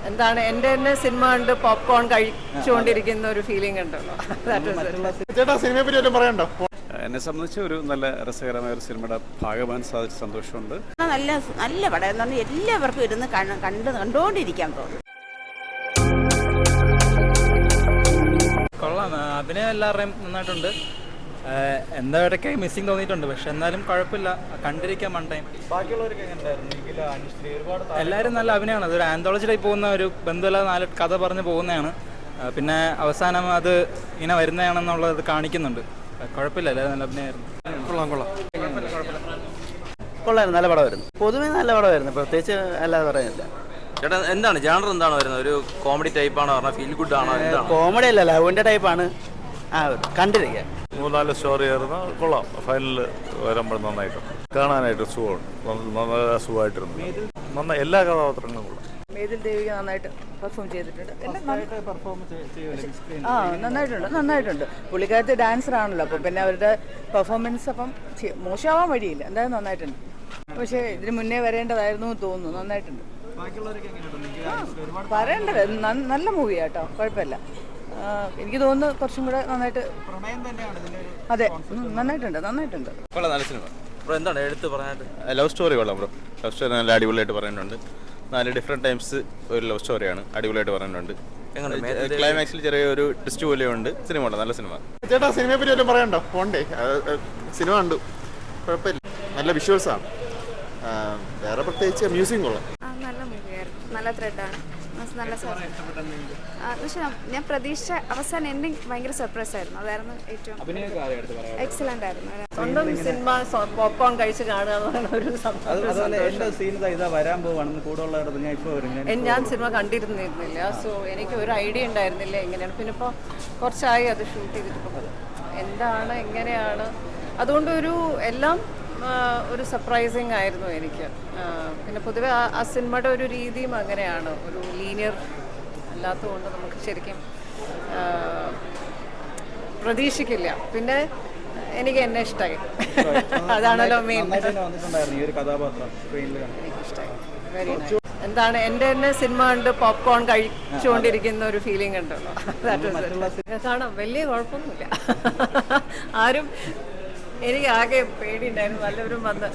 എന്താണ് എൻ്റെ തന്നെ സിനിമ കണ്ട് പോപ്കോൺ കഴിച്ചുകൊണ്ടിരിക്കുന്ന ഒരു ഫീലിംഗ് ഉണ്ടല്ലോ. ചേട്ടാ സിനിമയെ പറ്റി വല്ലതും പറയണ്ടോ? എന്നെ സംബന്ധിച്ച് ഒരു നല്ല രസകരമായ ഒരു സിനിമയുടെ ഭാഗമാകാൻ സാധിച്ച സന്തോഷമുണ്ട്. നല്ല നല്ല പടം എന്ന് പറഞ്ഞാൽ എല്ലാവർക്കും ഇരുന്ന് കണ്ടുകൊണ്ടിരിക്കാൻ തോന്നും. കൊള്ളാം, അഭിനയം എല്ലാവരുടെയും നന്നായിട്ടുണ്ട്. എന്താ ഇടയ്ക്ക് മിസ്സിങ് തോന്നിയിട്ടുണ്ട്, പക്ഷെ എന്നാലും കുഴപ്പമില്ല, കണ്ടിരിക്കാൻ വൺ ടൈം. ബാക്കിയുള്ളവരൊക്കെ എല്ലാവരും നല്ല അഭിനയമാണ്. അതൊരു ആന്തോളജി ടൈപ്പ് പോകുന്ന ഒരു ബന്ധമില്ലാതെ 4 കഥ പറഞ്ഞ് പോകുന്നതാണ്. പിന്നെ അവസാനം അത് ഇങ്ങനെ വരുന്നതാണെന്നുള്ളത് കാണിക്കുന്നുണ്ട്. കുഴപ്പമില്ല, എല്ലാവരും നല്ല അഭിനയമായിരുന്നു. കൊള്ളായിരുന്നു, നല്ല പടമായിരുന്നു. പൊതുവേ നല്ല പടമായിരുന്നു, പ്രത്യേകിച്ച് അല്ലാതെ പറയുന്നില്ല. ചേട്ടാ എന്താണ് ജാണർ, എന്താണ് വരുന്നത്? ഒരു കോമഡി ടൈപ്പാണോ, പറഞ്ഞാൽ ഫീൽ ഗുഡ് ആണോ? കോമഡി അല്ല, ലവിൻ്റെ ടൈപ്പാണ്. കണ്ടിരിക്കുക 3-4 സ്റ്റോറി ആയിരുന്നു. കൊള്ളാം. ഫൈനലിൽ വരുമ്പോൾ നന്നായിട്ടുണ്ട്, കാണാനായിട്ട് സുഖമുണ്ട്, നല്ല സുഖമായിട്ടിരുന്നു. നന്നായി, എല്ലാ കഥാപാത്രങ്ങളും കൊള്ളാം. മേതിൽ ദേവിക നന്നായിട്ട് പെർഫോം ചെയ്തിട്ടുണ്ട്. നന്നായിട്ടുണ്ട്. പുള്ളിക്കാരത്തെ ഡാൻസർ ആണല്ലോ, അപ്പം പിന്നെ അവരുടെ പെർഫോമൻസ് അപ്പം മോശമാവാൻ വഴിയില്ല. എന്തായാലും നന്നായിട്ടുണ്ട്. പക്ഷേ ഇതിന് മുന്നേ വരേണ്ടതായിരുന്നു തോന്നുന്നു. നന്നായിട്ടുണ്ട്. പറയേണ്ടത് നല്ല മൂവിയാട്ടോ, കുഴപ്പമില്ല. എനിക്ക് തോന്നുന്നു കുറച്ചും കൂടെ നന്നായിട്ട്. അതെ, നന്നായിട്ടുണ്ട്. നല്ല സിനിമ. എന്താണ് എടുത്ത് പറയാനായിട്ട്? ലവ് സ്റ്റോറി കൊള്ളാം ബ്രോ. ലവ് സ്റ്റോറി നല്ല അടിപൊളിയായിട്ട് പറയുന്നുണ്ട്. 4 ഡിഫറെൻറ്റ് ടൈംസ് ഒരു ലവ് സ്റ്റോറിയാണ്, അടിപൊളിയായിട്ട് പറയുന്നുണ്ട്. ക്ലൈമാക്സിൽ ചെറിയൊരു ട്വിസ്റ്റ് പോലെയുണ്ട്. സിനിമ ഉണ്ട്, നല്ല സിനിമ. ചേട്ടാ സിനിമയെ പറ്റി വല്ലതും പറയണ്ടോ? പോണ്ടേ, സിനിമ കണ്ടു, കുഴപ്പമില്ല, നല്ല വിഷ്വൽസാണ്. വേറെ പ്രത്യേകിച്ച് മ്യൂസിയം കൊള്ളാം. നല്ല മൂവിയായിരുന്നു, നല്ല ത്രെഡാണ്, നല്ല പക്ഷെ ഞാൻ പ്രതീക്ഷിച്ച അവസാനം എൻഡിങ് ഭയങ്കര സർപ്രൈസ് ആയിരുന്നു. അതായിരുന്നു ഏറ്റവും എക്സലന്റ് ആയിരുന്നു. സ്വന്തം സിനിമ പോപ്കോൺ കഴിച്ച് കാണുക എന്ന് പറയുന്ന ഒരു ഞാൻ സിനിമ കണ്ടിരുന്നില്ല. സോ എനിക്ക് ഒരു ഐഡിയ ഉണ്ടായിരുന്നില്ല എങ്ങനെയാണ്. പിന്നെ ഇപ്പോൾ കുറച്ചായി അത് ഷൂട്ട് ചെയ്തിട്ട് എന്താണ് എങ്ങനെയാണ്, അതുകൊണ്ട് എല്ലാം ഒരു സർപ്രൈസിങ് ആയിരുന്നു എനിക്ക്. പിന്നെ പൊതുവെ ആ സിനിമയുടെ ഒരു രീതിയും അങ്ങനെയാണ്, ഒരു ലീനിയർ അല്ലാത്തതുകൊണ്ട് നമുക്ക് ശരിക്കും പ്രതീക്ഷിക്കില്ല. പിന്നെ എനിക്ക് എന്നെ ഇഷ്ടമായി, അതാണല്ലോ മെയിൻ. എനിക്കിഷ്ടമായി, very nice. എന്താണ് എൻ്റെ തന്നെ സിനിമ കണ്ട് പോപ്കോൺ കഴിച്ചുകൊണ്ടിരിക്കുന്ന ഒരു ഫീലിംഗ് ഉണ്ടല്ലോ. കാണാം, വലിയ കുഴപ്പമൊന്നുമില്ല. ആരും, എനിക്ക് ആകെ പേടിയുണ്ടായിരുന്നു. വല്ലവരും വന്ന്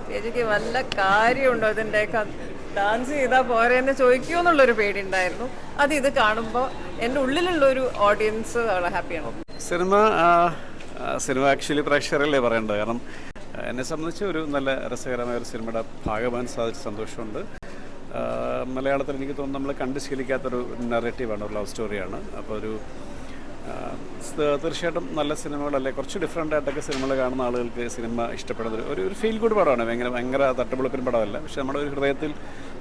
ചേച്ചിക്ക് വല്ല കാര്യമുണ്ടോ ഇതിൻ്റെയൊക്കെ ഡാൻസ് ചെയ്താൽ പോരെ എന്ന് ചോദിക്കുമോ എന്നുള്ളൊരു പേടിയുണ്ടായിരുന്നു. ഇത് കാണുമ്പോൾ എൻ്റെ ഉള്ളിലുള്ളൊരു ഓഡിയൻസ് വളരെ ഹാപ്പിയാണ്. സിനിമ ആക്ച്വലി പ്രേക്ഷകരല്ലേ പറയേണ്ടത്. കാരണം എന്നെ സംബന്ധിച്ച് ഒരു നല്ല രസകരമായ ഒരു സിനിമയുടെ ഭാഗമാകാൻ സാധിച്ച സന്തോഷമുണ്ട്. മലയാളത്തിൽ എനിക്ക് തോന്നുന്നു നമ്മൾ കണ്ട് ശീലിക്കാത്തൊരു നറേറ്റീവാണ്, ഒരു ലവ് സ്റ്റോറിയാണ്. അപ്പോൾ തീർച്ചയായിട്ടും നല്ല സിനിമകളല്ലേ, കുറച്ച് ഡിഫറെൻ്റ് ആയിട്ടൊക്കെ സിനിമകൾ കാണുന്ന ആളുകൾക്ക് സിനിമ ഇഷ്ടപ്പെടുന്ന ഒരു ഫീൽ ഗുഡ് പടമാണ്. ഭയങ്കര തട്ടുപൊളിപ്പിൻ പടമല്ല, പക്ഷെ നമ്മുടെ ഒരു ഹൃദയത്തിൽ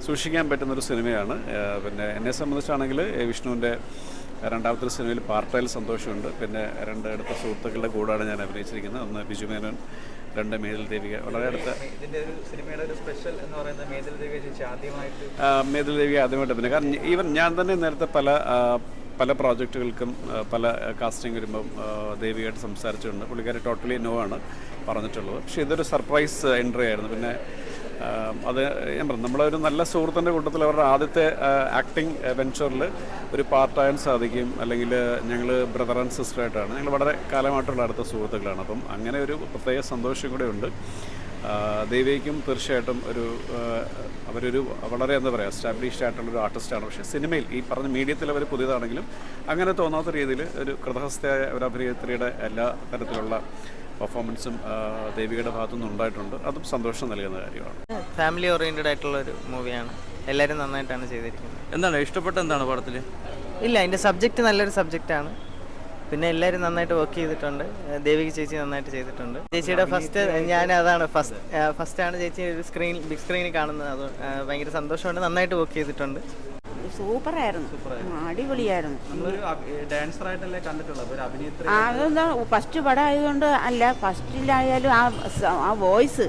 സൂക്ഷിക്കാൻ പറ്റുന്നൊരു സിനിമയാണ്. പിന്നെ എന്നെ സംബന്ധിച്ചാണെങ്കിൽ വിഷ്ണുവിൻ്റെ രണ്ടാമത്തെ സിനിമയിൽ പാർട്ടയിൽ സന്തോഷമുണ്ട്. പിന്നെ 2 അടുത്ത സുഹൃത്തുക്കളുടെ കൂടാണ് ഞാൻ അഭിനയിച്ചിരിക്കുന്നത്. ഒന്ന് ബിജു മേനോൻ, 2 മേതിൽ ദേവിക. വളരെ അടുത്ത മേതിൽ ദേവിക ആദ്യമായിട്ട് പിന്നെ, കാരണം ഈവൻ ഞാൻ തന്നെ നേരത്തെ പല പ്രോജക്റ്റുകൾക്കും പല കാസ്റ്റിംഗ് വരുമ്പം ദേവികയായിട്ട് സംസാരിച്ചിട്ടുണ്ട്. പുള്ളിക്കാരി ടോട്ടലി നോ ആണ് പറഞ്ഞിട്ടുള്ളത്. പക്ഷേ ഇതൊരു സർപ്രൈസ് എൻട്രി ആയിരുന്നു. പിന്നെ അത് ഞാൻ പറഞ്ഞു, നമ്മളൊരു നല്ല സുഹൃത്തിൻ്റെ കൂട്ടത്തിൽ അവരുടെ ആദ്യത്തെ ആക്ടിങ് വെഞ്ചറിൽ ഒരു പാർട്ടാകാൻ സാധിക്കും. അല്ലെങ്കിൽ ഞങ്ങൾ ബ്രദർ ആൻഡ് സിസ്റ്ററായിട്ടാണ്, ഞങ്ങൾ വളരെ കാലമായിട്ടുള്ള അടുത്ത സുഹൃത്തുക്കളാണ്. അപ്പം അങ്ങനെ ഒരു പ്രത്യേക സന്തോഷം കൂടെ ഉണ്ട്. ദേവികയ്ക്കും തീർച്ചയായിട്ടും അവരൊരു വളരെ എന്താ പറയുക എസ്റ്റാബ്ലിഷ്ഡ് ആയിട്ടുള്ളൊരു ആർട്ടിസ്റ്റാണ്. പക്ഷേ സിനിമയിൽ ഈ പറഞ്ഞ മീഡിയത്തിൽ അവർ പുതിയതാണെങ്കിലും അങ്ങനെ തോന്നാത്ത രീതിയിൽ ഒരു കൃതഹസ്ഥയായ ഒരു അഭിനേത്രിയുടെ എല്ലാ തരത്തിലുള്ള പെർഫോമൻസും ദേവികയുടെ ഭാഗത്തുനിന്ന് ഉണ്ടായിട്ടുണ്ട്. അതും സന്തോഷം നൽകുന്ന കാര്യമാണ്. ഫാമിലി ഓറിയൻറ്റഡ് ആയിട്ടുള്ള ഒരു മൂവിയാണ്. എല്ലാവരും നന്നായിട്ടാണ് ചെയ്തിരിക്കുന്നത്. എന്താണ് ഇഷ്ടപ്പെട്ട, എന്താണ് പടത്തിൽ? ഇല്ല, അതിൻ്റെ സബ്ജക്റ്റ് നല്ലൊരു സബ്ജക്റ്റാണ്. പിന്നെ എല്ലാവരും നന്നായിട്ട് വർക്ക് ചെയ്തിട്ടുണ്ട്. ദേവിക ചേച്ചി നന്നായിട്ട് ചെയ്തിട്ടുണ്ട്. ചേച്ചിയുടെ ഫസ്റ്റാണ് ചേച്ചി ഒരു ബിഗ് സ്ക്രീനിൽ കാണുന്നത്. അത് ഭയങ്കര സന്തോഷമുണ്ട്. നന്നായിട്ട് വർക്ക് ചെയ്തിട്ടുണ്ട്. സൂപ്പറായിരുന്നു, അടിപൊളിയായിരുന്നു. അതെന്താ ഫസ്റ്റ് പടം ആയതുകൊണ്ട് അല്ല, ഫസ്റ്റിലായാലും ആ വോയിസ്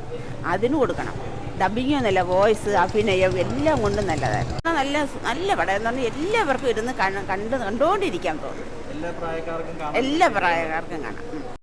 അതിന് കൊടുക്കണം. ഡബിങ് ഒന്നുമല്ല, വോയിസ്, അഭിനയം എല്ലാം കൊണ്ടും നല്ലതായിരുന്നു. നല്ല പടം എന്ന് പറഞ്ഞാൽ എല്ലാവർക്കും ഇരുന്ന് കണ്ടുകൊണ്ടിരിക്കാൻ തോന്നും. എല്ലാ പ്രായക്കാർക്കും കാണാം.